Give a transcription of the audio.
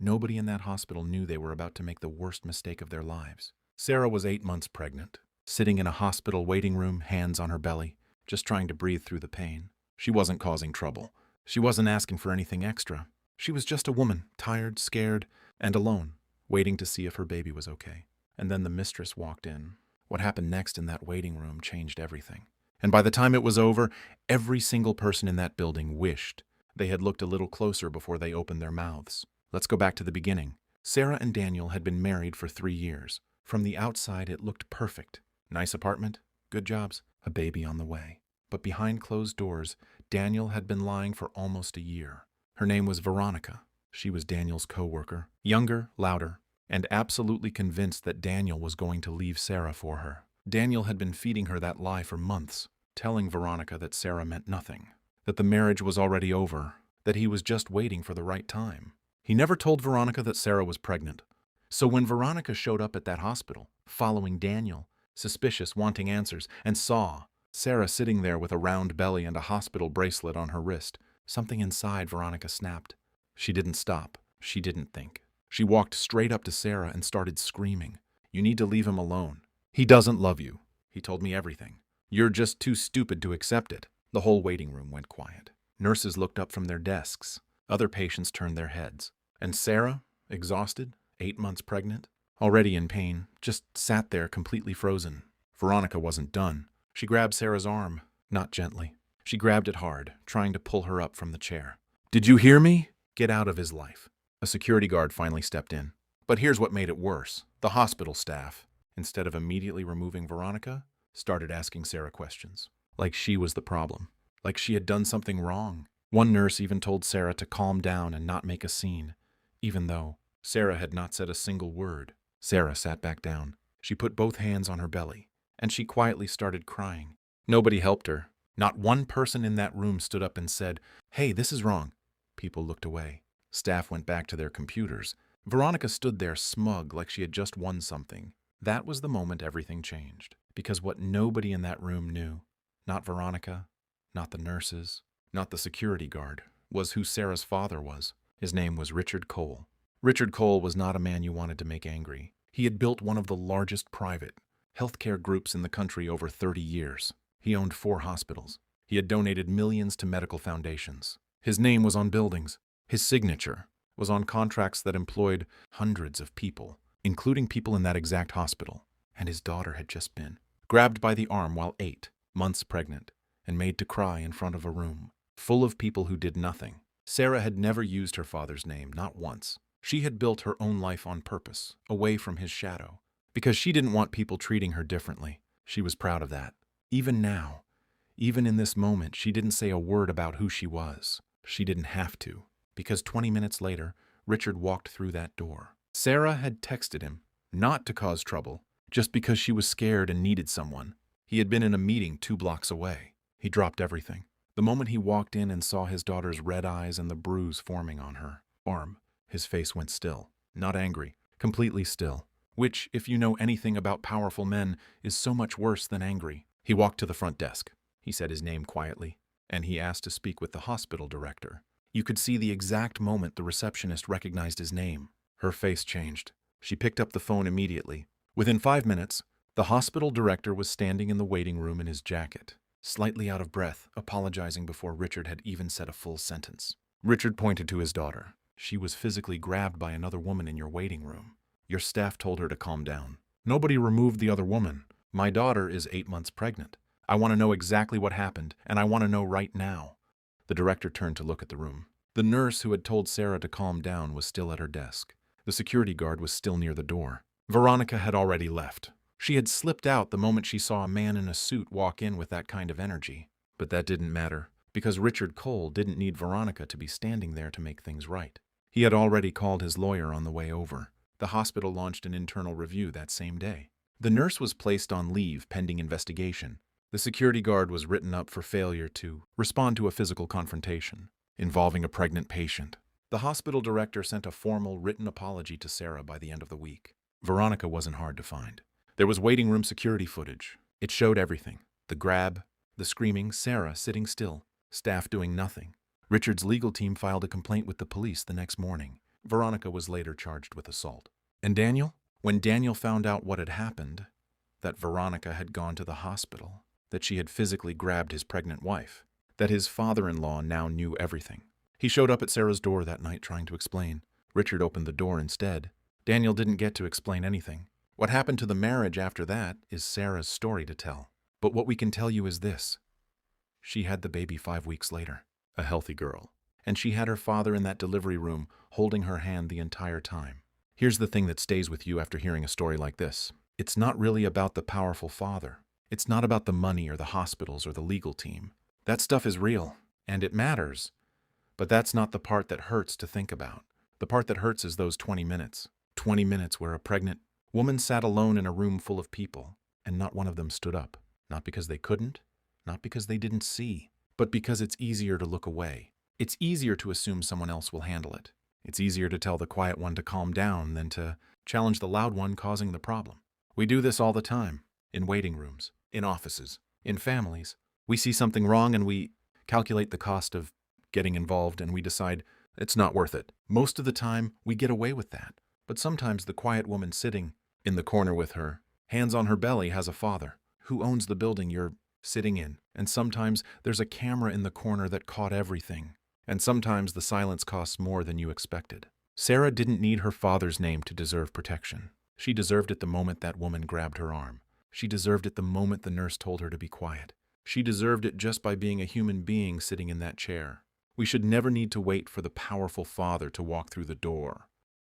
Nobody in that hospital knew they were about to make the worst mistake of their lives. Sarah was 8 months pregnant, sitting in a hospital waiting room, hands on her belly, just trying to breathe through the pain. She wasn't causing trouble. She wasn't asking for anything extra. She was just a woman, tired, scared, and alone, waiting to see if her baby was okay. And then the mistress walked in. What happened next in that waiting room changed everything. And by the time it was over, every single person in that building wished they had looked a little closer before they opened their mouths. Let's go back to the beginning. Sarah and Daniel had been married for 3 years. From the outside, it looked perfect. Nice apartment, good jobs, a baby on the way. But behind closed doors, Daniel had been lying for almost a year. Her name was Veronica. She was Daniel's co-worker, younger, louder, and absolutely convinced that Daniel was going to leave Sarah for her. Daniel had been feeding her that lie for months, telling Veronica that Sarah meant nothing, that the marriage was already over, that he was just waiting for the right time. He never told Veronica that Sarah was pregnant. So when Veronica showed up at that hospital, following Daniel, suspicious, wanting answers, and saw Sarah sitting there with a round belly and a hospital bracelet on her wrist, something inside Veronica snapped. She didn't stop. She didn't think. She walked straight up to Sarah and started screaming. "You need to leave him alone. He doesn't love you. He told me everything. You're just too stupid to accept it." The whole waiting room went quiet. Nurses looked up from their desks. Other patients turned their heads. And Sarah, exhausted, 8 months pregnant, already in pain, just sat there completely frozen. Veronica wasn't done. She grabbed Sarah's arm, not gently. She grabbed it hard, trying to pull her up from the chair. "Did you hear me? Get out of his life." A security guard finally stepped in. But here's what made it worse. The hospital staff, instead of immediately removing Veronica, started asking Sarah questions. Like she was the problem. Like she had done something wrong. One nurse even told Sarah to calm down and not make a scene, even though Sarah had not said a single word. Sarah sat back down. She put both hands on her belly, and she quietly started crying. Nobody helped her. Not one person in that room stood up and said, "Hey, this is wrong." People looked away. Staff went back to their computers. Veronica stood there smug like she had just won something. That was the moment everything changed. Because what nobody in that room knew, not Veronica, not the nurses, not the security guard, was who Sarah's father was. His name was Richard Cole. Richard Cole was not a man you wanted to make angry. He had built one of the largest private healthcare groups in the country over 30 years. He owned 4 hospitals. He had donated millions to medical foundations. His name was on buildings. His signature was on contracts that employed hundreds of people, including people in that exact hospital. And his daughter had just been grabbed by the arm while 8 months pregnant and made to cry in front of a room full of people who did nothing. Sarah had never used her father's name, not once. She had built her own life on purpose, away from his shadow, because she didn't want people treating her differently. She was proud of that. Even now, even in this moment, she didn't say a word about who she was. She didn't have to, because 20 minutes later, Richard walked through that door. Sarah had texted him, not to cause trouble, just because she was scared and needed someone. He had been in a meeting 2 blocks away. He dropped everything. The moment he walked in and saw his daughter's red eyes and the bruise forming on her arm, his face went still. Not angry, completely still. Which, if you know anything about powerful men, is so much worse than angry. He walked to the front desk. He said his name quietly, and he asked to speak with the hospital director. You could see the exact moment the receptionist recognized his name. Her face changed. She picked up the phone immediately. Within 5 minutes, the hospital director was standing in the waiting room in his jacket, slightly out of breath, apologizing before Richard had even said a full sentence. Richard pointed to his daughter. "She was physically grabbed by another woman in your waiting room. Your staff told her to calm down. Nobody removed the other woman. My daughter is 8 months pregnant. I want to know exactly what happened, and I want to know right now." The director turned to look at the room. The nurse who had told Sarah to calm down was still at her desk. The security guard was still near the door. Veronica had already left. She had slipped out the moment she saw a man in a suit walk in with that kind of energy. But that didn't matter, because Richard Cole didn't need Veronica to be standing there to make things right. He had already called his lawyer on the way over. The hospital launched an internal review that same day. The nurse was placed on leave pending investigation. The security guard was written up for failure to respond to a physical confrontation involving a pregnant patient. The hospital director sent a formal written apology to Sarah by the end of the week. Veronica wasn't hard to find. There was waiting room security footage. It showed everything. The grab, the screaming, Sarah sitting still, staff doing nothing. Richard's legal team filed a complaint with the police the next morning. Veronica was later charged with assault. And Daniel? When Daniel found out what had happened, that Veronica had gone to the hospital, that she had physically grabbed his pregnant wife, that his father-in-law now knew everything. He showed up at Sarah's door that night trying to explain. Richard opened the door instead. Daniel didn't get to explain anything. What happened to the marriage after that is Sarah's story to tell. But what we can tell you is this. She had the baby 5 weeks later, a healthy girl, and she had her father in that delivery room holding her hand the entire time. Here's the thing that stays with you after hearing a story like this. It's not really about the powerful father. It's not about the money or the hospitals or the legal team. That stuff is real, and it matters. But that's not the part that hurts to think about. The part that hurts is those 20 minutes. 20 minutes where a pregnant woman sat alone in a room full of people, and not one of them stood up. Not because they couldn't, not because they didn't see, but because it's easier to look away. It's easier to assume someone else will handle it. It's easier to tell the quiet one to calm down than to challenge the loud one causing the problem. We do this all the time, in waiting rooms, in offices, in families. We see something wrong and we calculate the cost of getting involved and we decide it's not worth it. Most of the time, we get away with that. But sometimes the quiet woman sitting in the corner with her, hands on her belly, has a father who owns the building you're sitting in. And sometimes there's a camera in the corner that caught everything. And sometimes the silence costs more than you expected. Sarah didn't need her father's name to deserve protection. She deserved it the moment that woman grabbed her arm. She deserved it the moment the nurse told her to be quiet. She deserved it just by being a human being sitting in that chair. We should never need to wait for the powerful father to walk through the door.